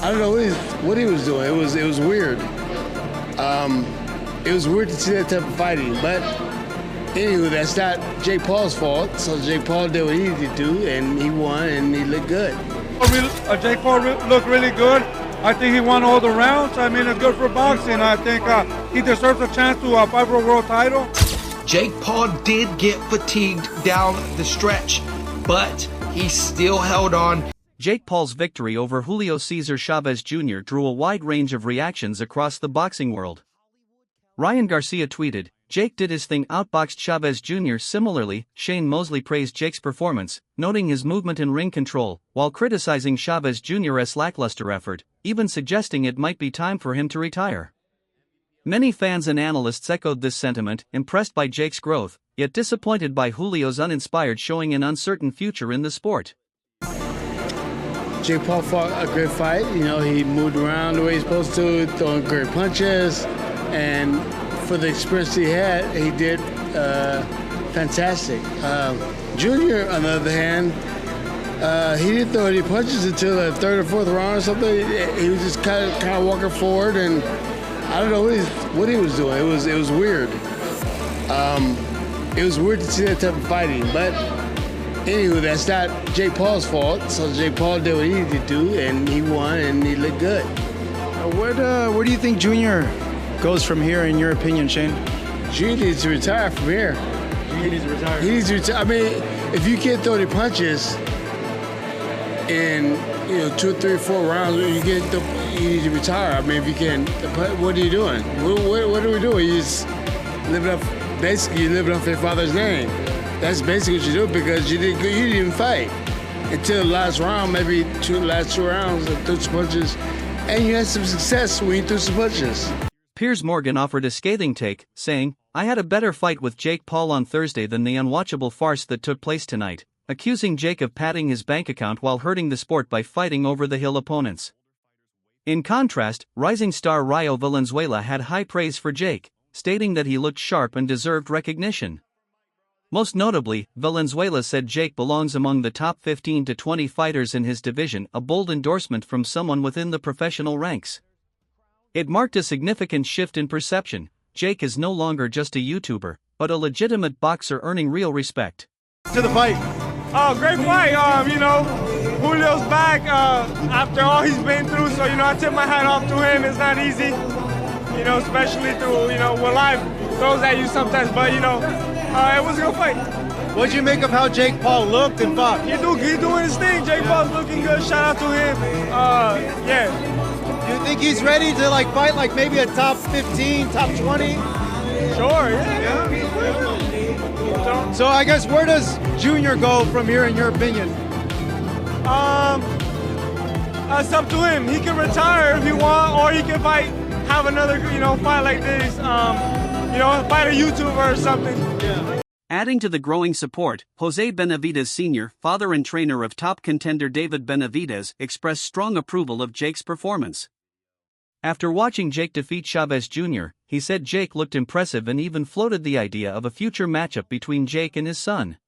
I don't know what he was doing. It was weird. It was weird to see that type of fighting, but anywho, that's not Jake Paul's fault. So Jake Paul did what he needed to do, and he won, and he looked good. Jake Paul looked really good. I think he won all the rounds. I mean, it's good for boxing. I think he deserves a chance to fight for a world title. Jake Paul did get fatigued down the stretch, but he still held on. Jake Paul's victory over Julio César Chávez Jr. drew a wide range of reactions across the boxing world. Ryan Garcia tweeted, "Jake did his thing, outboxed Chávez Jr. Similarly, Shane Mosley praised Jake's performance, noting his movement and ring control, while criticizing Chávez Jr.'s lackluster effort, even suggesting it might be time for him to retire." Many fans and analysts echoed this sentiment, impressed by Jake's growth, yet disappointed by Julio's uninspired showing and uncertain future in the sport. Jake Paul fought a great fight. You know, he moved around the way he's supposed to, throwing great punches, and for the experience he had, he did fantastic. Junior, on the other hand, he didn't throw any punches until the third or fourth round or something. He was just kind of walking forward, and I don't know what he was doing. It was weird. It was weird to see that type of fighting, but anywho, that's not Jake Paul's fault. So Jake Paul did what he needed to do, and he won, and he looked good. Where do you think Junior goes from here, in your opinion, Shane? Junior needs to retire from here. Junior needs to retire. He needs to retire. I mean, if you can't throw any punches in 2, 3, 4 rounds, you need to retire. I mean, if you can't, what are you doing? What are we doing? You just living off your father's name. That's basically what you do, because you didn't even fight until the last round, maybe last two rounds, and threw some punches, and you had some success when you threw some punches. Piers Morgan offered a scathing take, saying, "I had a better fight with Jake Paul on Thursday than the unwatchable farce that took place tonight," accusing Jake of padding his bank account while hurting the sport by fighting over-the-hill opponents. In contrast, rising star Rayo Valenzuela had high praise for Jake, stating that he looked sharp and deserved recognition. Most notably, Valenzuela said Jake belongs among the top 15 to 20 fighters in his division, a bold endorsement from someone within the professional ranks. It marked a significant shift in perception. Jake is no longer just a YouTuber, but a legitimate boxer earning real respect. To the fight. Oh, great fight. Julio's back after all he's been through, so, I tip my hat off to him. It's not easy, especially through, when life throws at you sometimes, but, it was a good fight. What'd you make of how Jake Paul looked and fought? He's doing his thing. Jake Paul's looking good. Shout out to him. Yeah. Do you think he's ready to fight maybe a top 15, top 20? Sure, yeah. So I guess where does Junior go from here, in your opinion? It's up to him. He can retire if he wants, or he can have another, fight like this. Fight a YouTuber or something. Yeah. Adding to the growing support, Jose Benavidez Sr., father and trainer of top contender David Benavidez, expressed strong approval of Jake's performance. After watching Jake defeat Chávez Jr., he said Jake looked impressive and even floated the idea of a future matchup between Jake and his son.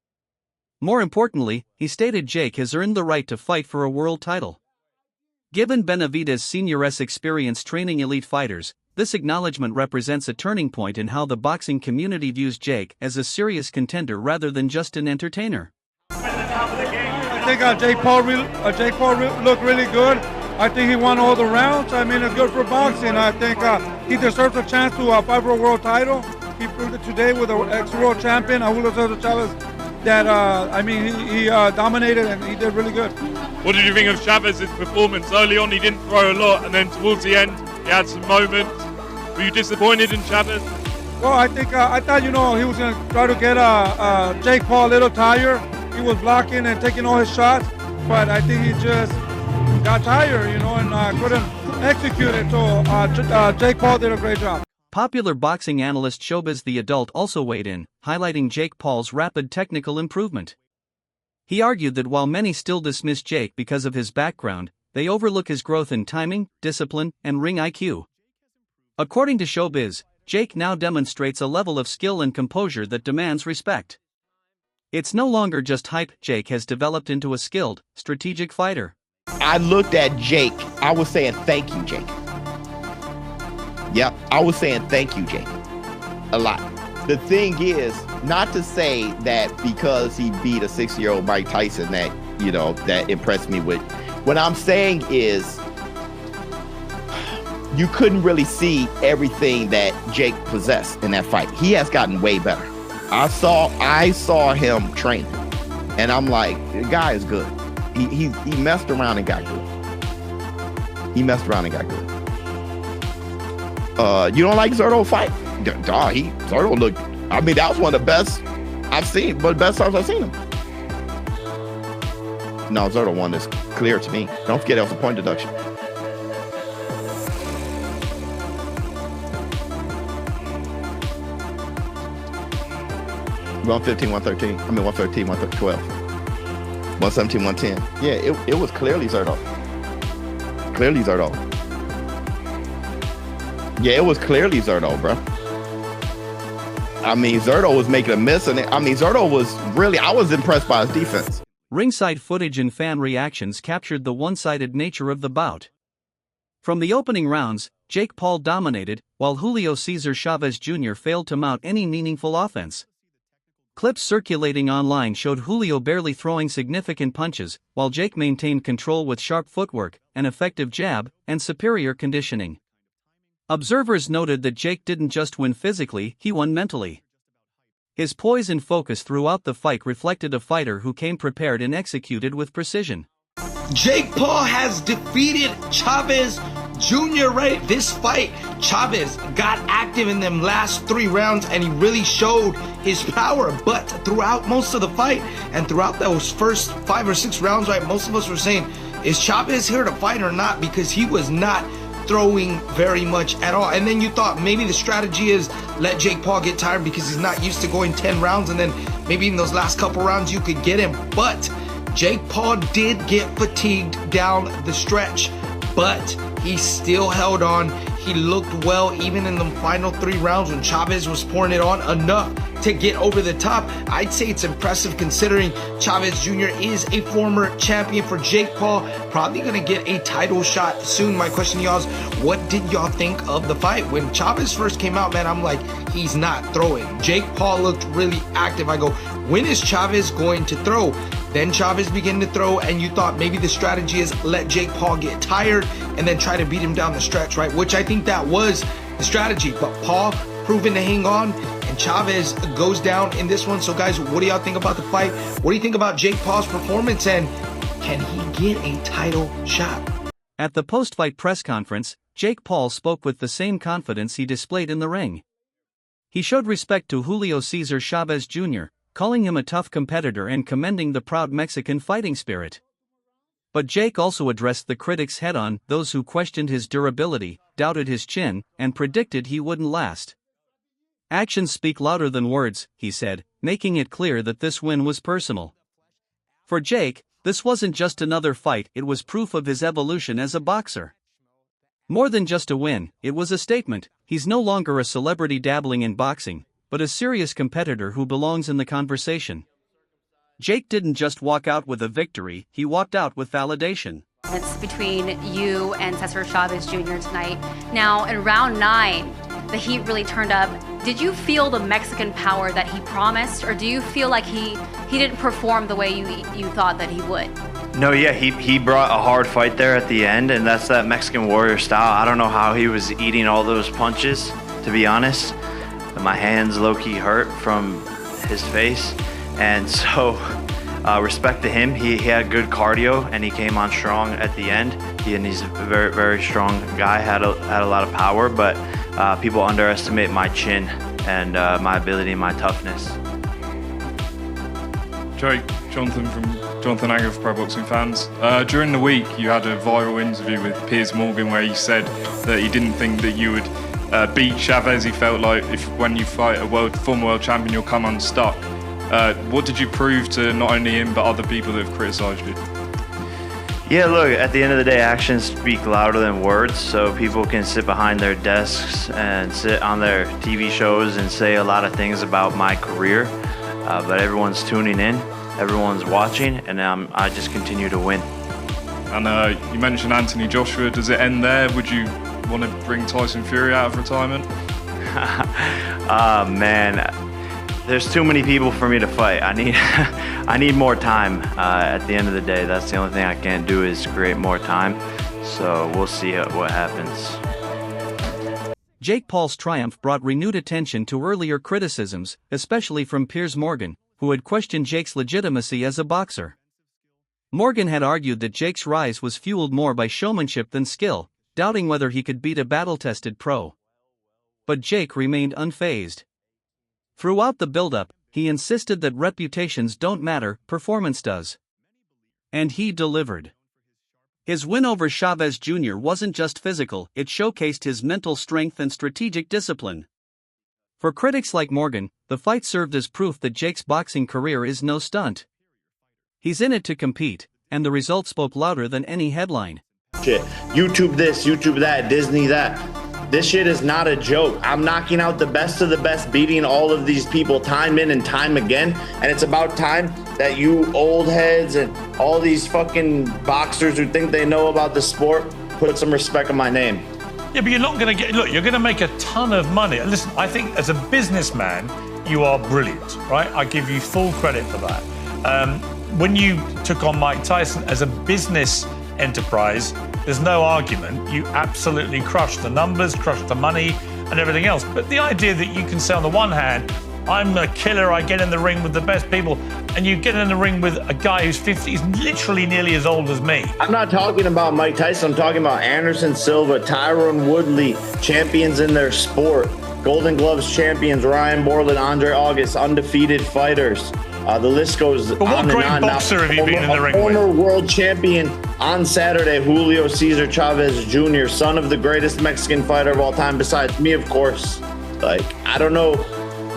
More importantly, he stated Jake has earned the right to fight for a world title. Given Benavidez Sr.'s experience training elite fighters, this acknowledgement represents a turning point in how the boxing community views Jake as a serious contender rather than just an entertainer. I think Jake Paul looked really good. I think he won all the rounds. I mean, it's good for boxing. I think he deserves a chance to fight for a world title. He proved it today with an ex-world champion, Julio César Chávez, that, he dominated and he did really good. What did you think of Chávez's performance? Early on, he didn't throw a lot, and then towards the end, he had some moments. Were you disappointed in Chávez? Well, I thought, he was going to try to get Jake Paul a little tired. He was blocking and taking all his shots, but I think he just got tired, and couldn't execute it. So Jake Paul did a great job. Popular boxing analyst Showbiz the Adult also weighed in, highlighting Jake Paul's rapid technical improvement. He argued that while many still dismiss Jake because of his background, they overlook his growth in timing, discipline, and ring IQ. According to Showbiz, Jake now demonstrates a level of skill and composure that demands respect. It's no longer just hype. Jake has developed into a skilled, strategic fighter. I looked at Jake. I was saying, thank you, Jake. Yep, I was saying, thank you, Jake. A lot. The thing is, not to say that because he beat a 6-year-old Mike Tyson that, you know, that impressed me with. What I'm saying is, you couldn't really see everything that Jake possessed in that fight. He has gotten way better. I saw him train, and I'm like, the guy is good. He messed around and got good. You don't like Zurdo fight? Dog, Zurdo looked. I mean, that was one of the best I've seen, but the best times I've seen him. No, Zurdo won this clear to me. Don't forget that was a point deduction. $115, $113. I mean, $113, $112. $117, $110. Yeah, it was clearly Zurdo. Yeah, it was clearly Zurdo, bro. I mean, Zurdo was making a miss, and Zurdo was really, I was impressed by his defense. Ringside footage and fan reactions captured the one-sided nature of the bout. From the opening rounds, Jake Paul dominated, while Julio César Chávez Jr. failed to mount any meaningful offense. Clips circulating online showed Julio barely throwing significant punches, while Jake maintained control with sharp footwork, an effective jab, and superior conditioning. Observers noted that Jake didn't just win physically, he won mentally. His poise and focus throughout the fight reflected a fighter who came prepared and executed with precision. Jake Paul has defeated Chávez Jr. right? This fight, Chávez got active in them last 3 rounds and he really showed his power. But throughout most of the fight and throughout those first 5 or 6 rounds, right, most of us were saying, is Chávez here to fight or not? Because he was not throwing very much at all. And then you thought maybe the strategy is let Jake Paul get tired because he's not used to going 10 rounds, and then maybe in those last couple rounds you could get him. But Jake Paul did get fatigued down the stretch, but he still held on. He looked well even in the final 3 rounds when Chávez was pouring it on enough to get over the top. I'd say it's impressive considering Chávez Jr. is a former champion for Jake Paul. Probably gonna get a title shot soon. My question to y'all is, what did y'all think of the fight? When Chávez first came out, man, I'm like, he's not throwing. Jake Paul looked really active. I go, when is Chávez going to throw? Then Chávez began to throw, and you thought maybe the strategy is let Jake Paul get tired and then try to beat him down the stretch, right? Which I think that was the strategy, but Paul proven to hang on, and Chávez goes down in this one. So guys, what do y'all think about the fight? What do you think about Jake Paul's performance, and can he get a title shot? At the post-fight press conference, Jake Paul spoke with the same confidence he displayed in the ring. He showed respect to Julio César Chávez Jr., calling him a tough competitor and commending the proud Mexican fighting spirit. But Jake also addressed the critics head-on, those who questioned his durability, doubted his chin, and predicted he wouldn't last. Actions speak louder than words, he said, making it clear that this win was personal. For Jake, this wasn't just another fight, it was proof of his evolution as a boxer. More than just a win, it was a statement. He's no longer a celebrity dabbling in boxing, but a serious competitor who belongs in the conversation. Jake didn't just walk out with a victory, he walked out with validation. It's between you and César Chávez Jr. tonight. Now, in round 9, the heat really turned up. Did you feel the Mexican power that he promised, or do you feel like he didn't perform the way you thought that he would? No, yeah, he brought a hard fight there at the end, and that's that Mexican warrior style. I don't know how he was eating all those punches, to be honest. My hands low-key hurt from his face, and so respect to him. He had good cardio and he came on strong at the end. He's a very, very strong guy, had a lot of power, but people underestimate my chin and my ability and my toughness. Jake, Jonathan Anger for Pro Boxing Fans. During the week you had a viral interview with Piers Morgan where you said that he didn't think that you would beat Chávez. He felt like when you fight a former world champion, you'll come unstuck. What did you prove to not only him but other people that have criticised you? Yeah, look, at the end of the day, actions speak louder than words, so people can sit behind their desks and sit on their TV shows and say a lot of things about my career, but everyone's tuning in, everyone's watching, and I just continue to win. And you mentioned Anthony Joshua. Does it end there? Would you want to bring Tyson Fury out of retirement? Man, there's too many people for me to fight. I need more time. At the end of the day, that's the only thing I can't do is create more time. So we'll see what happens. Jake Paul's triumph brought renewed attention to earlier criticisms, especially from Piers Morgan, who had questioned Jake's legitimacy as a boxer. Morgan had argued that Jake's rise was fueled more by showmanship than skill, doubting whether he could beat a battle-tested pro. But Jake remained unfazed. Throughout the build-up, he insisted that reputations don't matter, performance does. And he delivered. His win over Chavez Jr. wasn't just physical, it showcased his mental strength and strategic discipline. For critics like Morgan, the fight served as proof that Jake's boxing career is no stunt. He's in it to compete, and the result spoke louder than any headline. Shit, YouTube this, YouTube that, Disney that. This shit is not a joke. I'm knocking out the best of the best, beating all of these people time in and time again. And it's about time that you old heads and all these fucking boxers who think they know about the sport put some respect on my name. Yeah, but you're not going to get... Look, you're going to make a ton of money. Listen, I think as a businessman, you are brilliant, right? I give you full credit for that. When you took on Mike Tyson as a business enterprise, there's no argument. You absolutely crushed the numbers, crushed the money, and everything else. But the idea that you can say, on the one hand, I'm a killer, I get in the ring with the best people, and you get in the ring with a guy who's 50, he's literally nearly as old as me. I'm not talking about Mike Tyson, I'm talking about Anderson Silva, Tyron Woodley, champions in their sport, Golden Gloves champions, Ryan Borland, Andre August, undefeated fighters. The list goes but what on great and on. boxer have you been in the ring with? Former with? world champion on Saturday, Julio César Chávez Jr., son of the greatest Mexican fighter of all time, besides me, of course. Like, I don't know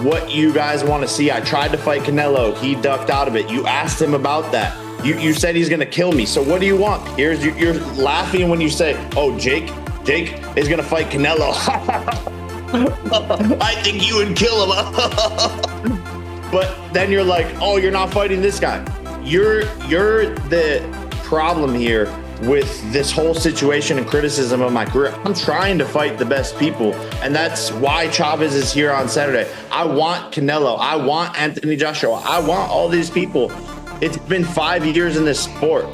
what you guys want to see. I tried to fight Canelo. He ducked out of it. You asked him about that. You said he's going to kill me. So what do you want? You're laughing when you say, oh, Jake is going to fight Canelo. I think you would kill him. But then you're like, oh, you're not fighting this guy. You're the problem here with this whole situation and criticism of my career. I'm trying to fight the best people, and that's why Chavez is here on Saturday. I want Canelo. I want Anthony Joshua. I want all these people. It's been 5 years in this sport.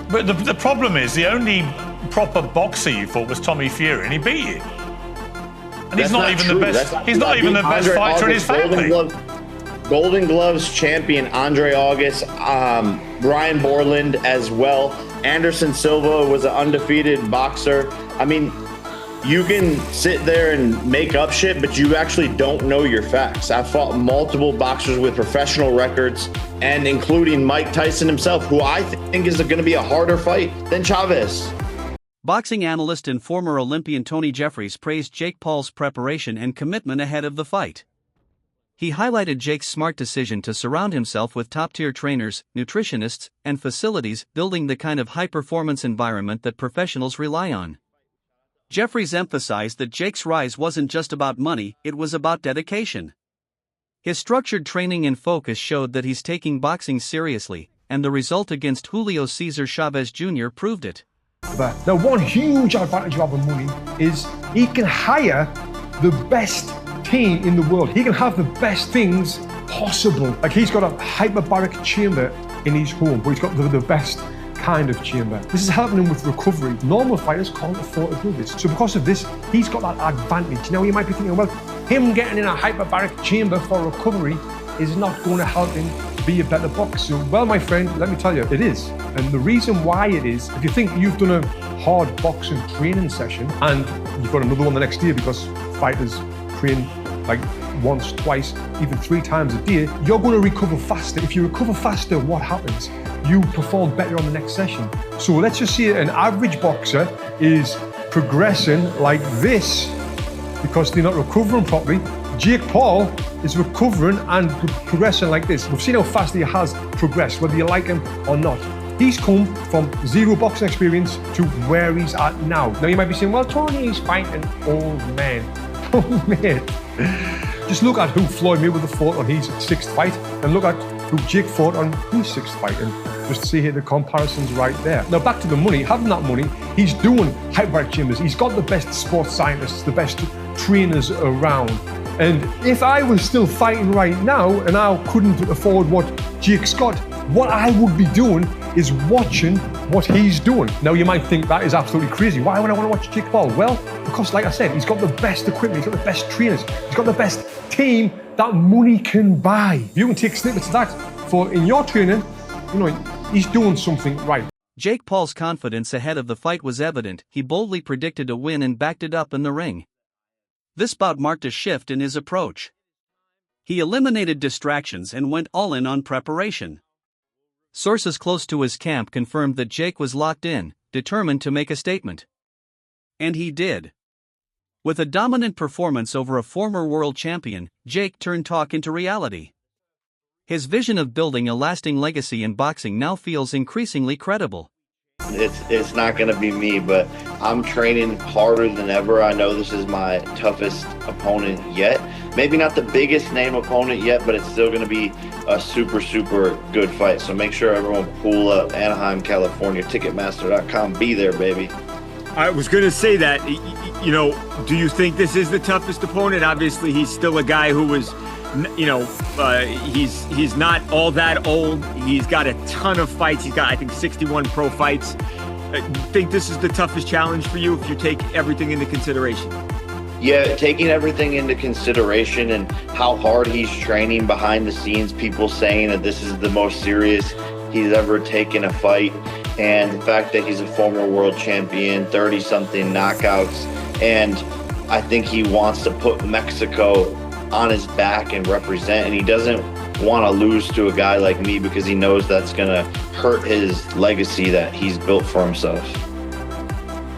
But the problem is, the only proper boxer you fought was Tommy Fury, and he beat you. And he's not even the best. He's not even the best fighter in his family. Golden Gloves champion Andre August, Ryan Borland as well. Anderson Silva was an undefeated boxer. I mean, you can sit there and make up shit, but you actually don't know your facts. I fought multiple boxers with professional records, and including Mike Tyson himself, who I think is going to be a harder fight than Chavez. Boxing analyst and former Olympian Tony Jeffries praised Jake Paul's preparation and commitment ahead of the fight. He highlighted Jake's smart decision to surround himself with top-tier trainers, nutritionists, and facilities, building the kind of high-performance environment that professionals rely on. Jeffries emphasized that Jake's rise wasn't just about money, it was about dedication. His structured training and focus showed that he's taking boxing seriously, and the result against Julio César Chávez Jr. proved it. Now, one huge advantage of having money is he can hire the best team in the world. He can have the best things possible. Like, he's got a hyperbaric chamber in his home, but he's got the best kind of chamber. This is helping him with recovery. Normal fighters can't afford to do this. So because of this, he's got that advantage. Now, you might be thinking, well, him getting in a hyperbaric chamber for recovery is not going to help him be a better boxer. Well, my friend, let me tell you, it is. And the reason why it is, if you think you've done a hard boxing training session and you've got another one the next day because fighters train like once, twice, even 3 times a day, you're going to recover faster. If you recover faster, what happens? You perform better on the next session. So let's just say an average boxer is progressing like this because they're not recovering properly. Jake Paul is recovering and progressing like this. We've seen how fast he has progressed, whether you like him or not. He's come from 0 boxing experience to where he's at now. Now you might be saying, well, Tony, he's fighting old men. Oh, man. Just look at who Floyd Mayweather fought on his 6th fight and look at who Jake fought on his 6th fight. And Just to see here the comparisons right there. Now back to the money. Having that money, he's doing hyperbaric chambers. He's got the best sports scientists, the best trainers around. And if I was still fighting right now and I couldn't afford what Jake's got, what I would be doing is watching what he's doing. Now you might think that is absolutely crazy. Why would I want to watch Jake Paul? Well, because like I said, he's got the best equipment, he's got the best trainers, he's got the best team that money can buy. You can take snippets of that for in your training, you know, he's doing something right. Jake Paul's confidence ahead of the fight was evident. He boldly predicted a win and backed it up in the ring. This bout marked a shift in his approach. He eliminated distractions and went all in on preparation. Sources close to his camp confirmed that Jake was locked in, determined to make a statement. And he did. With a dominant performance over a former world champion, Jake turned talk into reality. His vision of building a lasting legacy in boxing now feels increasingly credible. It's not going to be me, but I'm training harder than ever. I know this is my toughest opponent yet. Maybe not the biggest name opponent yet, but it's still going to be a super, super good fight. So make sure everyone pull up Anaheim, California, Ticketmaster.com. Be there, baby. I was going to say that, you know, do you think this is the toughest opponent? Obviously, he's still a guy who was, you know, he's not all that old. He's got a ton of fights. He's got, I think, 61 pro fights. Do you think this is the toughest challenge for you if you take everything into consideration? Yeah, taking everything into consideration and how hard he's training behind the scenes, people saying that this is the most serious he's ever taken a fight, and the fact that he's a former world champion, 30-something knockouts, and I think he wants to put Mexico on his back and represent, and he doesn't want to lose to a guy like me because he knows that's going to hurt his legacy that he's built for himself.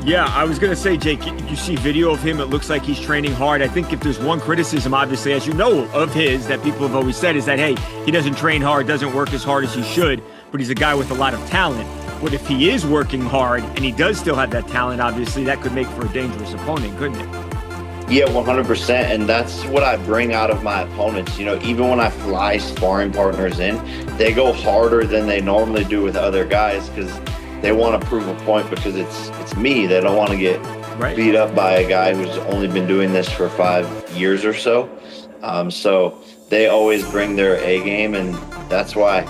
Yeah, I was going to say, Jake, you see video of him, it looks like he's training hard. I think if there's one criticism, obviously, as you know, of his that people have always said is that, hey, he doesn't train hard, doesn't work as hard as he should, but he's a guy with a lot of talent. But if he is working hard and he does still have that talent, obviously, that could make for a dangerous opponent, couldn't it? Yeah, 100%, and that's what I bring out of my opponents. You know, even when I fly sparring partners in, they go harder than they normally do with other guys because they want to prove a point because it's me. They don't want to get beat up by a guy who's only been doing this for 5 years or so. So they always bring their A game, and that's why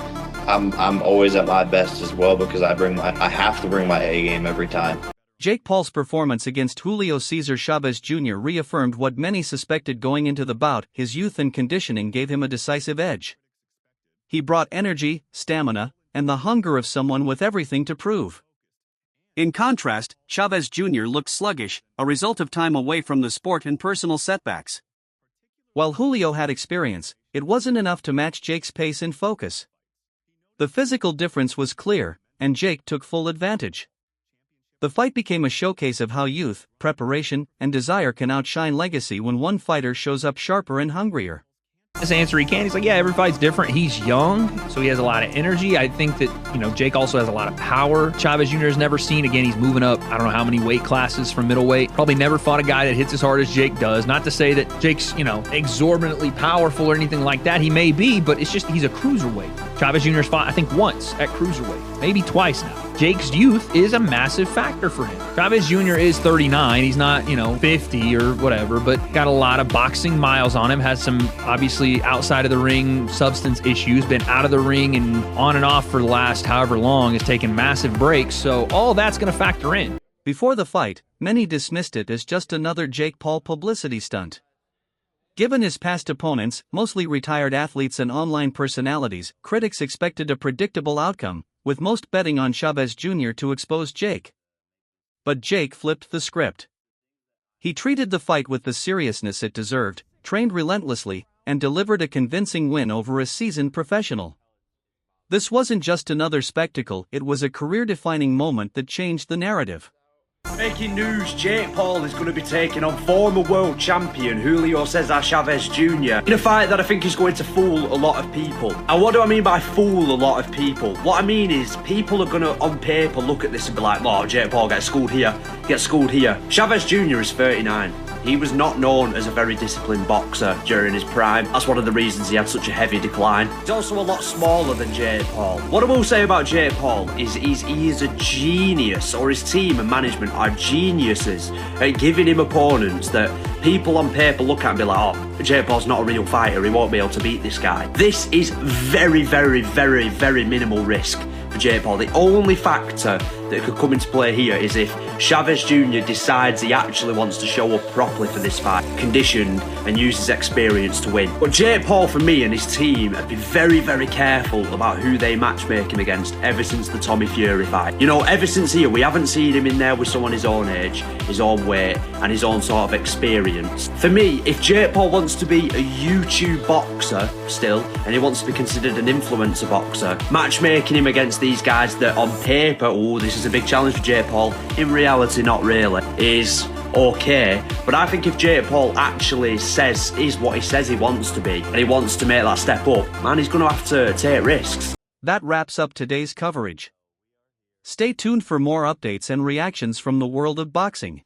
I'm always at my best as well because I have to bring my A game every time. Jake Paul's performance against Julio César Chávez Jr. reaffirmed what many suspected going into the bout. His youth and conditioning gave him a decisive edge. He brought energy, stamina, and the hunger of someone with everything to prove. In contrast, Chávez Jr. looked sluggish, a result of time away from the sport and personal setbacks. While Julio had experience, it wasn't enough to match Jake's pace and focus. The physical difference was clear, and Jake took full advantage. The fight became a showcase of how youth, preparation, and desire can outshine legacy when one fighter shows up sharper and hungrier. His answer he can. He's like, yeah, every fight's different. He's young, so he has a lot of energy. I think that, you know, Jake also has a lot of power. Chávez Jr. has never seen. Again, he's moving up, I don't know how many weight classes from middleweight. Probably never fought a guy that hits as hard as Jake does. Not to say that Jake's, you know, exorbitantly powerful or anything like that. He may be, but it's just he's a cruiserweight. Chávez Jr.'s fought, I think, once at cruiserweight, maybe twice now. Jake's youth is a massive factor for him. Chávez Jr. is 39. He's not, you know, 50 or whatever, but got a lot of boxing miles on him. Has some, obviously, outside of the ring substance issues. Been out of the ring and on and off for the last however long. Has taken massive breaks. So all that's going to factor in. Before the fight, many dismissed it as just another Jake Paul publicity stunt. Given his past opponents, mostly retired athletes and online personalities, critics expected a predictable outcome, with most betting on Chávez Jr. to expose Jake. But Jake flipped the script. He treated the fight with the seriousness it deserved, trained relentlessly, and delivered a convincing win over a seasoned professional. This wasn't just another spectacle, it was a career-defining moment that changed the narrative. Breaking news, Jake Paul is going to be taking on former world champion Julio César Chávez Jr. in a fight that I think is going to fool a lot of people. And what do I mean by fool a lot of people? What I mean is people are going to, on paper, look at this and be like, oh, Jake Paul gets schooled here, gets schooled here. Chávez Jr. is 39. He was not known as a very disciplined boxer during his prime. That's one of the reasons he had such a heavy decline. He's also a lot smaller than Jake Paul. What I will say about Jake Paul is he is a genius, or his team and management are geniuses at giving him opponents that people on paper look at and be like, oh, Jake Paul's not a real fighter, he won't be able to beat this guy. This is very, very, very, very minimal risk for Jake Paul. The only factor that could come into play here is if Chavez Jr. decides he actually wants to show up properly for this fight, conditioned and use his experience to win. But Jake Paul, for me and his team, have been very, very careful about who they matchmake him against ever since the Tommy Fury fight. You know, ever since here, we haven't seen him in there with someone his own age, his own weight, and his own sort of experience. For me, if Jake Paul wants to be a YouTube boxer still, and he wants to be considered an influencer boxer, matchmaking him against these guys that on paper, oh, this is a big challenge for Jake Paul, in reality not really, is okay. But I think if Jake Paul actually is what he says he wants to be, and he wants to make that step up, man, he's going to have to take risks. That wraps up today's coverage. Stay tuned for more updates and reactions from the world of boxing.